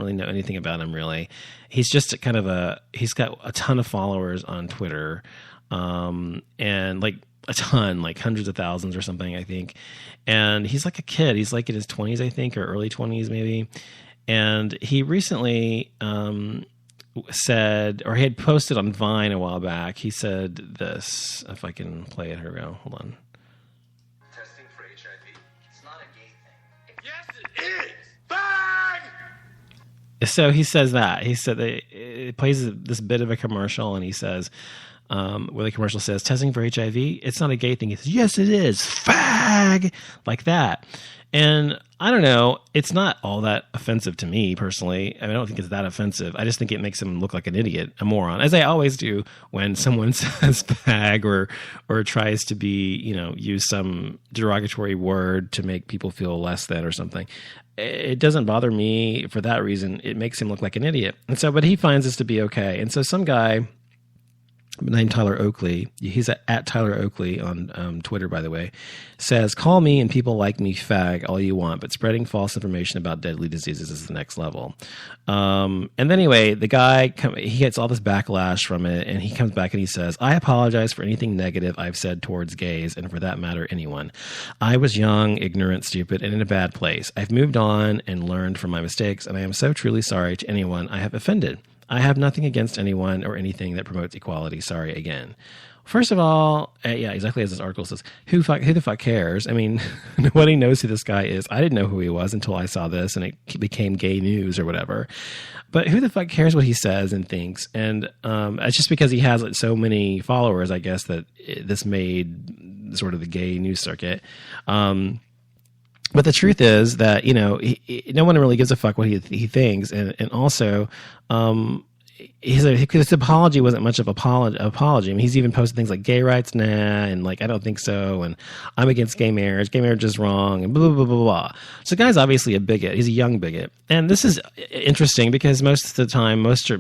really know anything about him really. He's just he's got a ton of followers on Twitter, and like a ton, like hundreds of thousands or something, I think. And he's like a kid. He's like in his 20s, I think, or early 20s maybe. And he recently said, or he had posted on Vine a while back, he said this, if I can play it, here we go, hold on. Testing for HIV. It's not a gay thing. Yes, it is. Bang! So he says that. He said that it plays this bit of a commercial, and he says, where the commercial says, testing for HIV, it's not a gay thing. He says, yes, it is. Fag! Like that. And I don't know, it's not all that offensive to me personally. I mean, I don't think it's that offensive. I just think it makes him look like an idiot, a moron, as I always do when someone says fag or tries to be, use some derogatory word to make people feel less than or something. It doesn't bother me for that reason. It makes him look like an idiot. And so, but he finds this to be okay. And so some guy named Tyler Oakley, he's at Tyler Oakley on Twitter, by the way, says, call me and people like me fag all you want, but spreading false information about deadly diseases is the next level. And then anyway, the guy, he gets all this backlash from it, and he comes back and he says, I apologize for anything negative I've said towards gays, and for that matter, anyone. I was young, ignorant, stupid, and in a bad place. I've moved on and learned from my mistakes, and I am so truly sorry to anyone I have offended. I have nothing against anyone or anything that promotes equality. Sorry again. First of all, yeah, exactly as this article says, who the fuck cares? I mean, nobody knows who this guy is. I didn't know who he was until I saw this and it became gay news or whatever. But who the fuck cares what he says and thinks? And it's just because he has so many followers, I guess, that this made sort of the gay news circuit. But the truth is that, no one really gives a fuck what he thinks. And also, his apology wasn't much of an apology. I mean, he's even posted things like gay rights, nah, and like, I don't think so. And I'm against gay marriage. Gay marriage is wrong, and blah, blah, blah, blah, blah. So the guy's obviously a bigot. He's a young bigot. And this is interesting because most of the time, most,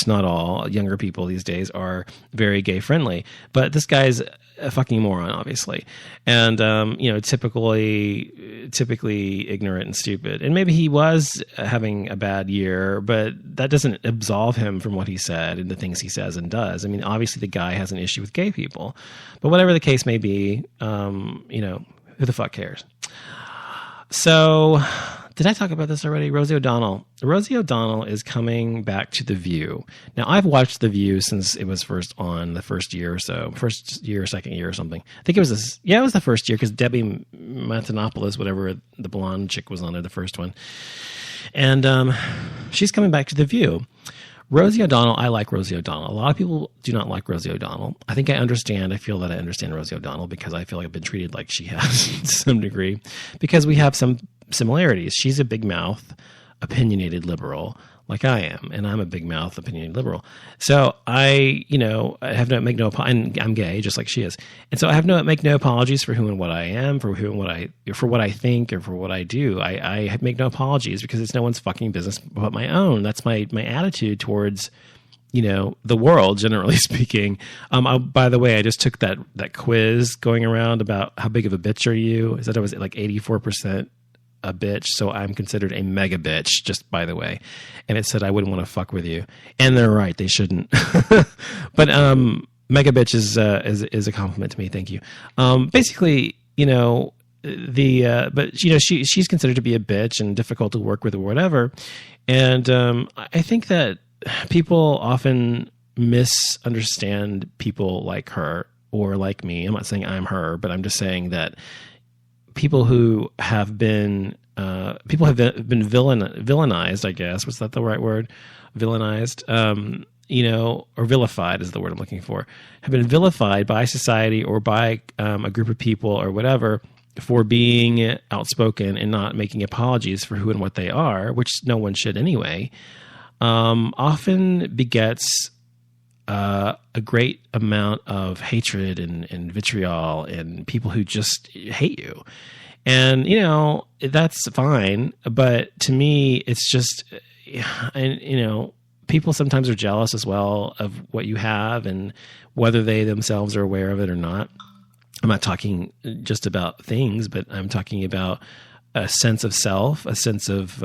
not all, younger people these days are very gay friendly. But this guy's a fucking moron, obviously. And, typically ignorant and stupid. And maybe he was having a bad year, but that doesn't absolve him from what he said and the things he says and does. I mean, obviously the guy has an issue with gay people, but whatever the case may be, who the fuck cares? So, did I talk about this already? Rosie O'Donnell. Rosie O'Donnell is coming back to The View. Now, I've watched The View since it was first on, the first year or so. Second year or something. I think it was it was the first year because Debbie Matenopoulos, whatever, the blonde chick was on there, the first one. And she's coming back to The View. Rosie O'Donnell, I like Rosie O'Donnell. A lot of people do not like Rosie O'Donnell. I feel that I understand Rosie O'Donnell because I feel like I've been treated like she has to some degree because we have some similarities. She's a big mouth, opinionated liberal like I am, and I'm a big mouth, opinionated liberal. So I have make no, and I'm gay just like she is. And so I have make no apologies for who and what I am, for what I think, or for what I do. I make no apologies because it's no one's fucking business but my own. That's my attitude towards, the world, generally speaking. By the way, I just took that quiz going around about how big of a bitch are you? Is that I was like 84% a bitch, so I'm considered a mega bitch, just by the way. And it said I wouldn't want to fuck with you. And they're right, they shouldn't. But mega bitch is a compliment to me, thank you. Basically, but she's considered to be a bitch and difficult to work with or whatever. And I think that people often misunderstand people like her or like me. I'm not saying I'm her, but I'm just saying that people who have been villainized, I guess. Was that the right word? Villainized, or vilified is the word I'm looking for. Have been vilified by society or by a group of people or whatever for being outspoken and not making apologies for who and what they are, which no one should anyway. Often begets a great amount of hatred and vitriol and people who just hate you. And, that's fine. But to me, it's just, and, people sometimes are jealous as well of what you have and whether they themselves are aware of it or not. I'm not talking just about things, but I'm talking about a sense of self, a sense of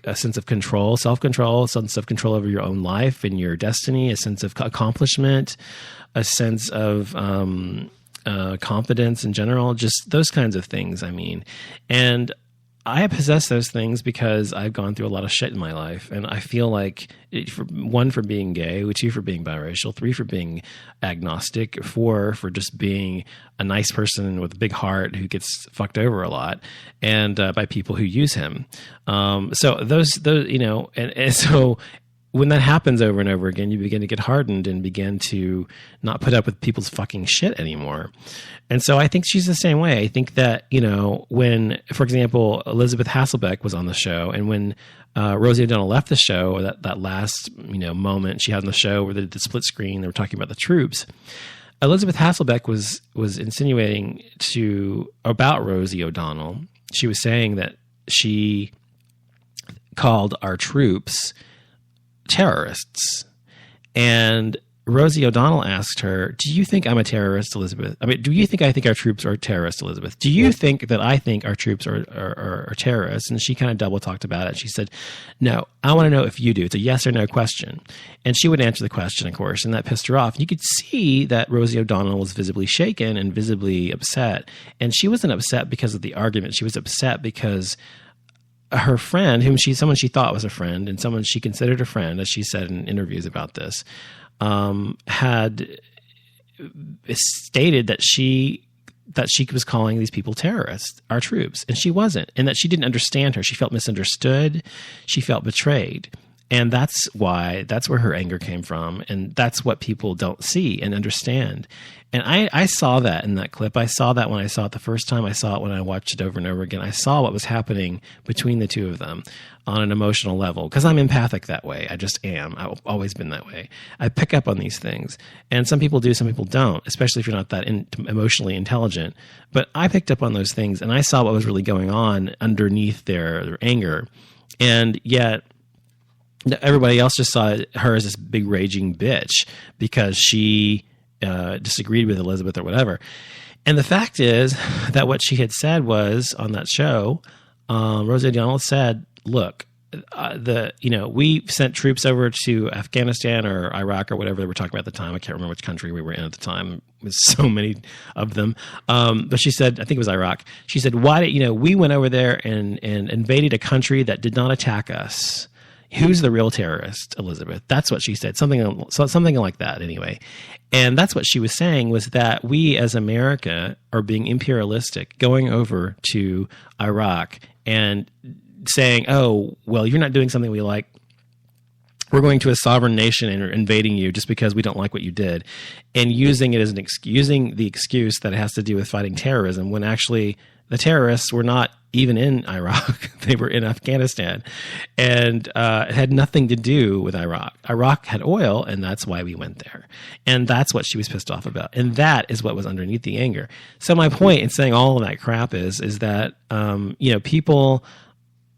a sense of control, self-control, a sense of control over your own life and your destiny, a sense of accomplishment, a sense of confidence in general, just those kinds of things. I mean, and I possess those things because I've gone through a lot of shit in my life. And I feel like, one, for being gay, 2, for being biracial, 3, for being agnostic, 4, for just being a nice person with a big heart who gets fucked over a lot, and by people who use him. So those, you know, and so when that happens over and over again, you begin to get hardened and begin to not put up with people's fucking shit anymore. And so I think she's the same way. I think that, you know, when, for example, Elizabeth Hasselbeck was on the show, and when Rosie O'Donnell left the show, that last, you know, moment she had on the show where they did the split screen, they were talking about the troops. Elizabeth Hasselbeck was insinuating about Rosie O'Donnell. She was saying that she called our troops terrorists. And Rosie O'Donnell asked her, do you think I'm a terrorist, Elizabeth? I mean, do you think I think our troops are terrorists, Elizabeth? Do you think that I think our troops are terrorists? And she kind of double talked about it. She said, no, I want to know if you do. It's a yes or no question. And she would answer the question, of course, and that pissed her off. You could see that Rosie O'Donnell was visibly shaken and visibly upset. And she wasn't upset because of the argument. She was upset because her friend, someone she thought was a friend and someone she considered a friend, as she said in interviews about this, had stated that she was calling these people terrorists, our troops, and she wasn't, and that she didn't understand her. She felt misunderstood. She felt betrayed. And that's where her anger came from. And that's what people don't see and understand. And I saw that in that clip. I saw that when I saw it the first time. I saw it when I watched it over and over again. I saw what was happening between the two of them on an emotional level, because I'm empathic that way. I just am. I've always been that way. I pick up on these things. And some people do, some people don't, especially if you're not that emotionally intelligent. But I picked up on those things, and I saw what was really going on underneath their anger. And yet everybody else just saw her as this big raging bitch because she disagreed with Elizabeth or whatever. And the fact is that what she had said was on that show, Rosie O'Donnell said, look, we sent troops over to Afghanistan or Iraq or whatever they were talking about at the time. I can't remember which country we were in at the time. There's so many of them. But she said, I think it was Iraq. She said, we went over there and invaded a country that did not attack us. Who's the real terrorist, Elizabeth? That's what she said. Something like that anyway. And that's what she was saying, was that we as America are being imperialistic, going over to Iraq and saying, oh, well, you're not doing something we like. We're going to a sovereign nation and are invading you just because we don't like what you did, and using it as using the excuse that it has to do with fighting terrorism, when actually the terrorists were not even in Iraq. They were in Afghanistan, and it had nothing to do with Iraq. Iraq had oil, and that's why we went there. And that's what she was pissed off about. And that is what was underneath the anger. So my point in saying all of that crap is that, people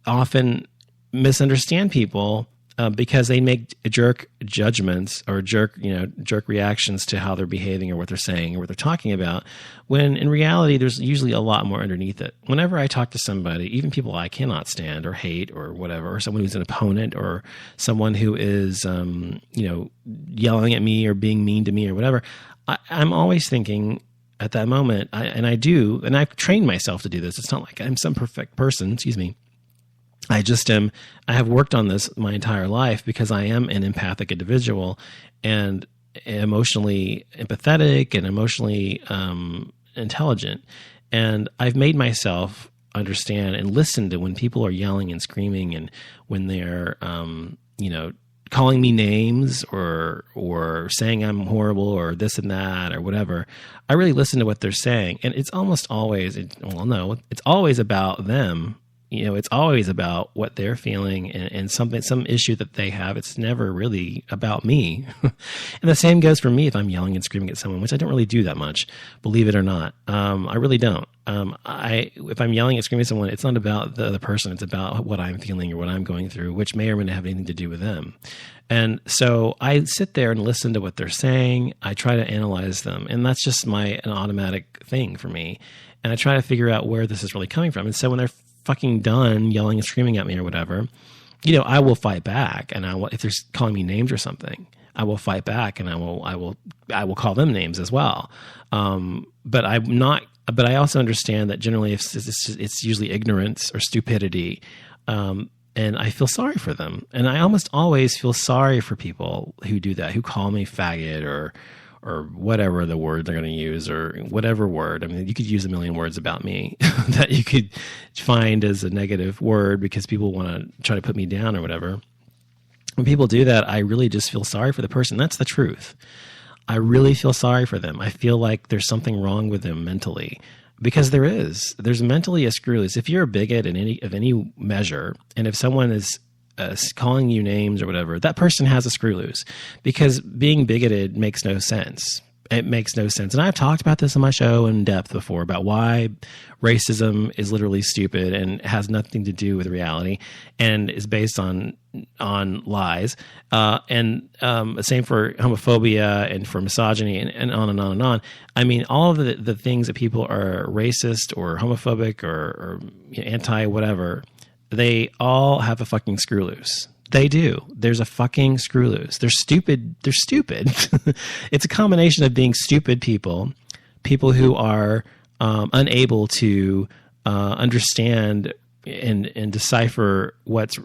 often misunderstand people because they make jerk judgments or jerk reactions to how they're behaving or what they're saying or what they're talking about, when in reality, there's usually a lot more underneath it. Whenever I talk to somebody, even people I cannot stand or hate or whatever, or someone who's an opponent or someone who is, yelling at me or being mean to me or whatever, I'm always thinking at that moment, I've trained myself to do this. It's not like I'm some perfect person, excuse me. I have worked on this my entire life because I am an empathic individual and emotionally empathetic and emotionally intelligent. And I've made myself understand and listen to when people are yelling and screaming and when they're, calling me names or saying I'm horrible or this and that or whatever. I really listen to what they're saying. And it's almost always, it's always about them. It's always about what they're feeling and some issue that they have. It's never really about me. And the same goes for me if I'm yelling and screaming at someone, which I don't really do that much, believe it or not. I really don't. If I'm yelling and screaming at someone, it's not about the other person. It's about what I'm feeling or what I'm going through, which may or may not have anything to do with them. And so I sit there and listen to what they're saying. I try to analyze them. And that's just an automatic thing for me. And I try to figure out where this is really coming from. And so when they're fucking done yelling and screaming at me or whatever, I will fight back, and if they're calling me names or something, I will fight back, and I will call them names as well. But I'm not. But I also understand that generally, it's usually ignorance or stupidity, and I feel sorry for them. And I almost always feel sorry for people who do that, who call me faggot or whatever the word they're going to use, or whatever word. I mean, you could use a million words about me that you could find as a negative word because people want to try to put me down or whatever. When people do that, I really just feel sorry for the person. That's the truth. I really feel sorry for them. I feel like there's something wrong with them mentally, because there is. There's mentally a screw loose. If you're a bigot in any measure, and if someone is calling you names or whatever, that person has a screw loose, because being bigoted makes no sense. It makes no sense. And I've talked about this on my show in depth before about why racism is literally stupid and has nothing to do with reality and is based on lies. And same for homophobia and for misogyny and on and on and on. I mean, all of the things that people are racist or homophobic or anti whatever, they all have a fucking screw loose. They do. There's a fucking screw loose. They're stupid. They're stupid. It's a combination of being stupid people who are unable to understand and decipher what's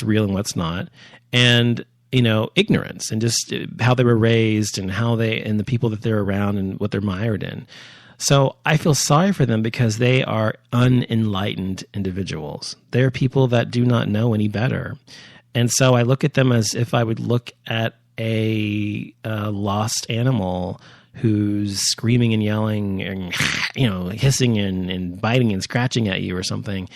real and what's not, and ignorance and just how they were raised and and the people that they're around and what they're mired in. So I feel sorry for them because they are unenlightened individuals. They're people that do not know any better. And so I look at them as if I would look at a lost animal who's screaming and yelling and, hissing and biting and scratching at you or something.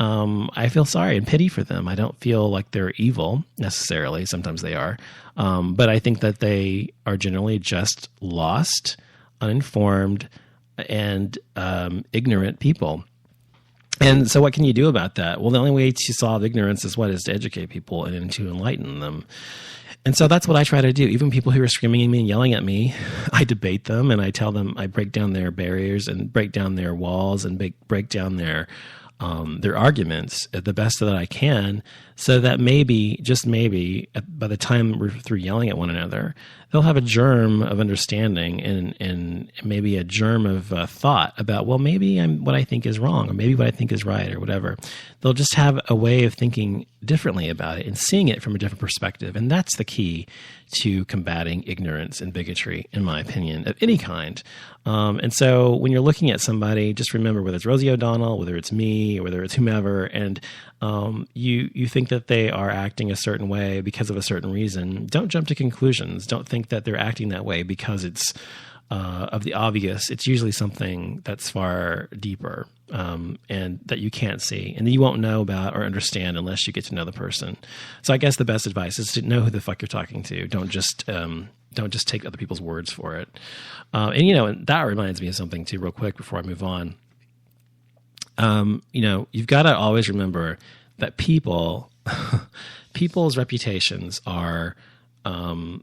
I feel sorry and pity for them. I don't feel like they're evil necessarily. Sometimes they are. But I think that they are generally just lost, uninformed, and ignorant people. And so what can you do about that? Well, the only way to solve ignorance is to educate people and to enlighten them. And so that's what I try to do. Even people who are screaming at me and yelling at me, I debate them and I tell them, I break down their barriers and break down their walls and break down their arguments at the best that I can, so that maybe, just maybe, by the time we're through yelling at one another, they'll have a germ of understanding and maybe a germ of thought about, well, maybe what I think is wrong, or maybe what I think is right, or whatever. They'll just have a way of thinking differently about it and seeing it from a different perspective. And that's the key to combating ignorance and bigotry, in my opinion, of any kind. And so when you're looking at somebody, just remember, whether it's Rosie O'Donnell, whether it's me, or whether it's whomever, and you think that they are acting a certain way because of a certain reason, don't jump to conclusions. Don't think that they're acting that way because it's of the obvious. It's usually something that's far deeper and that you can't see and that you won't know about or understand unless you get to know the person. So I guess the best advice is to know who the fuck you're talking to. Don't just take other people's words for it. And that reminds me of something too, real quick, before I move on. You've got to always remember that people's reputations are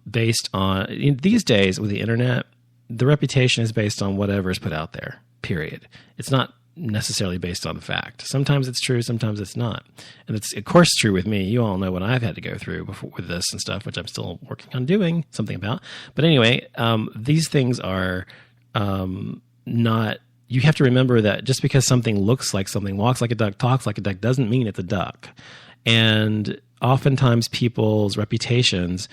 based on, these days with the internet, the reputation is based on whatever is put out there, period. It's not necessarily based on the fact. Sometimes it's true, sometimes it's not. And it's, of course, true with me. You all know what I've had to go through before with this and stuff, which I'm still working on doing something about. But anyway, these things are not... You have to remember that just because something looks like something, walks like a duck, talks like a duck, doesn't mean it's a duck. And oftentimes people's reputations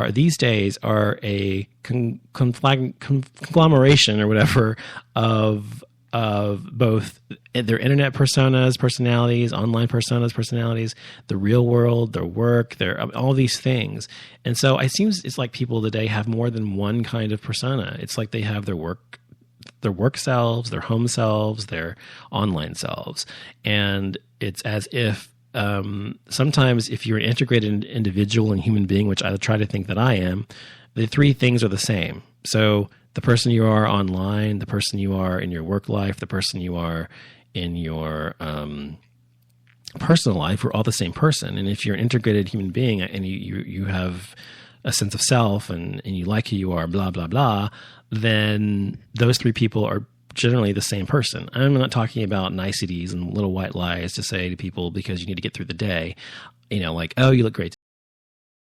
these days are a conglomeration or whatever of both their internet personalities, online personalities, the real world, their work, all these things. And so it's like people today have more than one kind of persona. It's like they have their work selves, their home selves, their online selves. And it's as if sometimes if you're an integrated individual and human being, which I try to think that I am, the three things are the same. So the person you are online, the person you are in your work life, the person you are in your personal life, we're all the same person. And if you're an integrated human being and you have a sense of self and you like who you are, blah, blah, blah, then those three people are generally the same person. I'm not talking about niceties and little white lies to say to people because you need to get through the day. like, oh, you look great